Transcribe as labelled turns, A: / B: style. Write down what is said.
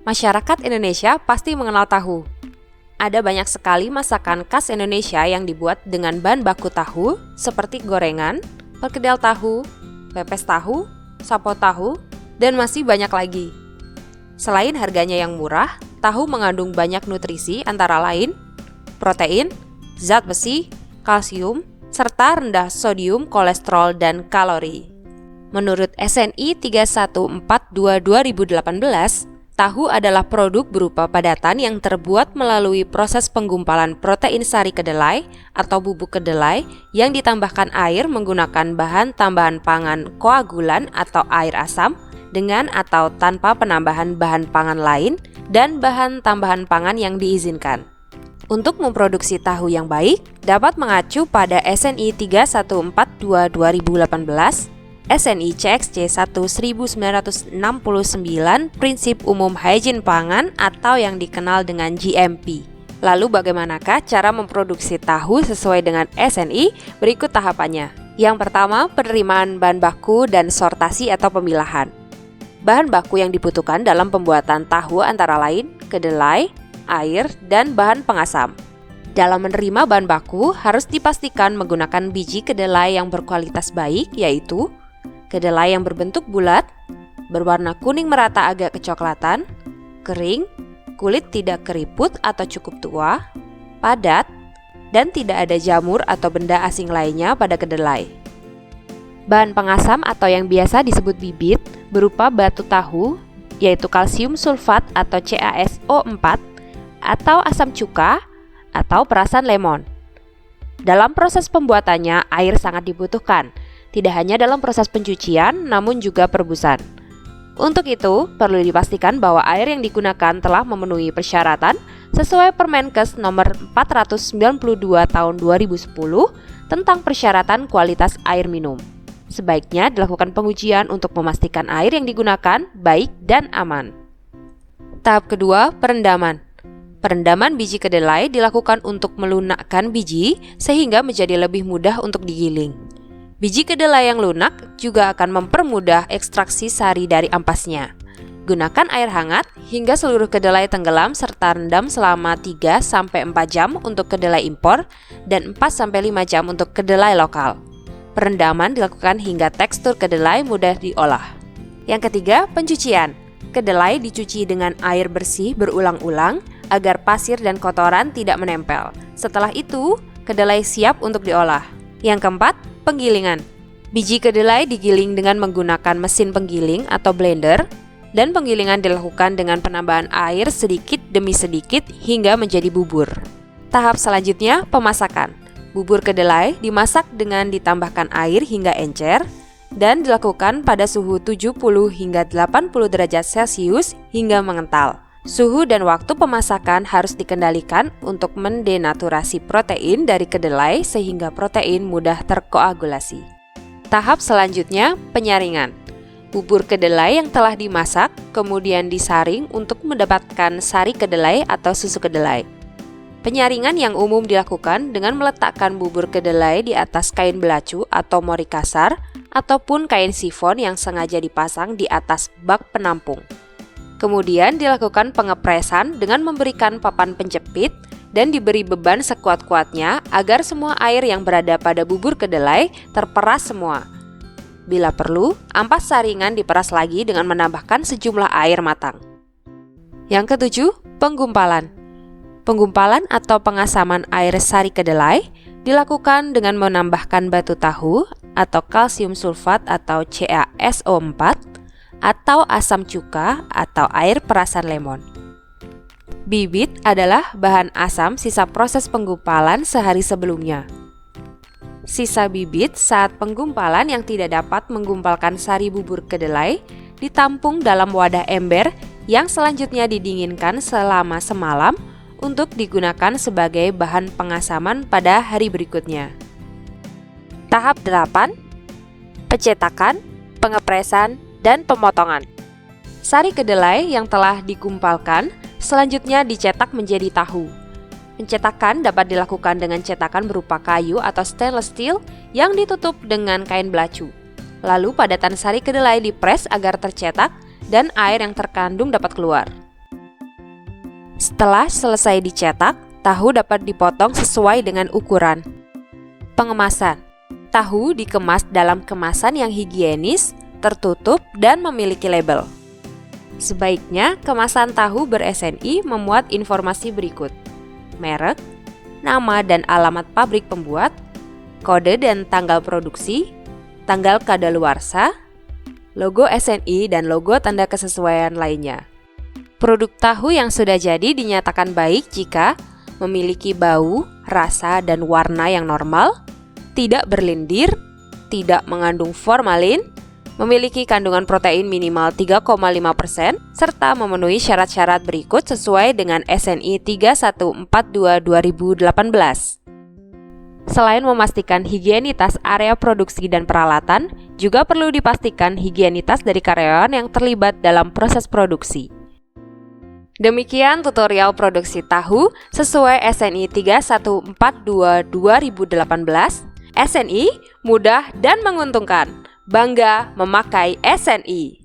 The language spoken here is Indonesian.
A: Masyarakat Indonesia pasti mengenal tahu. Ada banyak sekali masakan khas Indonesia yang dibuat dengan bahan baku tahu seperti gorengan, perkedel tahu, pepes tahu, sapo tahu, dan masih banyak lagi. Selain harganya yang murah, tahu mengandung banyak nutrisi antara lain protein, zat besi, kalsium, serta rendah sodium, kolesterol, dan kalori. Menurut SNI 3142/2018, tahu adalah produk berupa padatan yang terbuat melalui proses penggumpalan protein sari kedelai atau bubuk kedelai yang ditambahkan air menggunakan bahan tambahan pangan koagulan atau air asam dengan atau tanpa penambahan bahan pangan lain dan bahan tambahan pangan yang diizinkan. Untuk memproduksi tahu yang baik, dapat mengacu pada SNI 3142/2018, SNI CXC 1969 Prinsip Umum Hygiene Pangan atau yang dikenal dengan GMP. Lalu bagaimanakah cara memproduksi tahu sesuai dengan SNI? Berikut tahapannya. Yang pertama, penerimaan bahan baku dan sortasi atau pemilahan. Bahan baku yang dibutuhkan dalam pembuatan tahu antara lain kedelai, air, dan bahan pengasam. Dalam menerima bahan baku, harus dipastikan menggunakan biji kedelai yang berkualitas baik, yaitu kedelai yang berbentuk bulat, berwarna kuning merata agak kecoklatan, kering, kulit tidak keriput atau cukup tua, padat, dan tidak ada jamur atau benda asing lainnya pada kedelai. Bahan pengasam atau yang biasa disebut bibit berupa batu tahu, yaitu kalsium sulfat atau CaSO4, atau asam cuka, atau perasan lemon. Dalam proses pembuatannya, air sangat dibutuhkan, tidak hanya dalam proses pencucian, namun juga perebusan. Untuk itu, perlu dipastikan bahwa air yang digunakan telah memenuhi persyaratan sesuai Permenkes nomor 492 tahun 2010 tentang persyaratan kualitas air minum. Sebaiknya dilakukan pengujian untuk memastikan air yang digunakan baik dan aman. Tahap kedua, perendaman. Perendaman biji kedelai dilakukan untuk melunakkan biji sehingga menjadi lebih mudah untuk digiling. Biji kedelai yang lunak juga akan mempermudah ekstraksi sari dari ampasnya. Gunakan air hangat hingga seluruh kedelai tenggelam serta rendam selama 3-4 jam untuk kedelai impor dan 4-5 jam untuk kedelai lokal. Perendaman dilakukan hingga tekstur kedelai mudah diolah. Yang ketiga, pencucian. Kedelai dicuci dengan air bersih berulang-ulang agar pasir dan kotoran tidak menempel. Setelah itu, kedelai siap untuk diolah. Yang keempat, penggilingan. Biji kedelai digiling dengan menggunakan mesin penggiling atau blender, dan penggilingan dilakukan dengan penambahan air sedikit demi sedikit hingga menjadi bubur. Tahap selanjutnya, pemasakan. Bubur kedelai dimasak dengan ditambahkan air hingga encer dan dilakukan pada suhu 70 hingga 80 derajat Celcius hingga mengental. Suhu dan waktu pemasakan harus dikendalikan untuk mendenaturasi protein dari kedelai sehingga protein mudah terkoagulasi. Tahap selanjutnya, penyaringan. Bubur kedelai yang telah dimasak kemudian disaring untuk mendapatkan sari kedelai atau susu kedelai. Penyaringan yang umum dilakukan dengan meletakkan bubur kedelai di atas kain belacu atau mori kasar ataupun kain sifon yang sengaja dipasang di atas bak penampung. Kemudian dilakukan pengepresan dengan memberikan papan penjepit dan diberi beban sekuat-kuatnya agar semua air yang berada pada bubur kedelai terperas semua. Bila perlu, ampas saringan diperas lagi dengan menambahkan sejumlah air matang. Yang ketujuh, penggumpalan. Penggumpalan atau pengasaman air sari kedelai dilakukan dengan menambahkan batu tahu atau kalsium sulfat atau CaSO4 atau asam cuka atau air perasan lemon. Bibit adalah bahan asam sisa proses penggumpalan sehari sebelumnya. Sisa bibit saat penggumpalan yang tidak dapat menggumpalkan sari bubur kedelai ditampung dalam wadah ember yang selanjutnya didinginkan selama semalam untuk digunakan sebagai bahan pengasaman pada hari berikutnya. Tahap 8, pencetakan, pengepresan, dan pemotongan. Sari kedelai yang telah digumpalkan selanjutnya dicetak menjadi tahu. Pencetakan dapat dilakukan dengan cetakan berupa kayu atau stainless steel yang ditutup dengan kain belacu. Lalu padatan sari kedelai dipres agar tercetak dan air yang terkandung dapat keluar. Setelah selesai dicetak, tahu dapat dipotong sesuai dengan ukuran. Pengemasan. Tahu dikemas dalam kemasan yang higienis, tertutup, dan memiliki label. Sebaiknya, kemasan tahu ber-SNI memuat informasi berikut: merek, nama dan alamat pabrik pembuat, kode dan tanggal produksi, tanggal kadaluarsa, logo SNI, dan logo tanda kesesuaian lainnya. Produk tahu yang sudah jadi dinyatakan baik jika memiliki bau, rasa, dan warna yang normal, tidak berlendir, tidak mengandung formalin, memiliki kandungan protein minimal 3,5%, serta memenuhi syarat-syarat berikut sesuai dengan SNI 3142/2018. Selain memastikan higienitas area produksi dan peralatan, juga perlu dipastikan higienitas dari karyawan yang terlibat dalam proses produksi. Demikian tutorial produksi tahu sesuai SNI 3142/2018. SNI mudah dan menguntungkan. Bangga memakai SNI.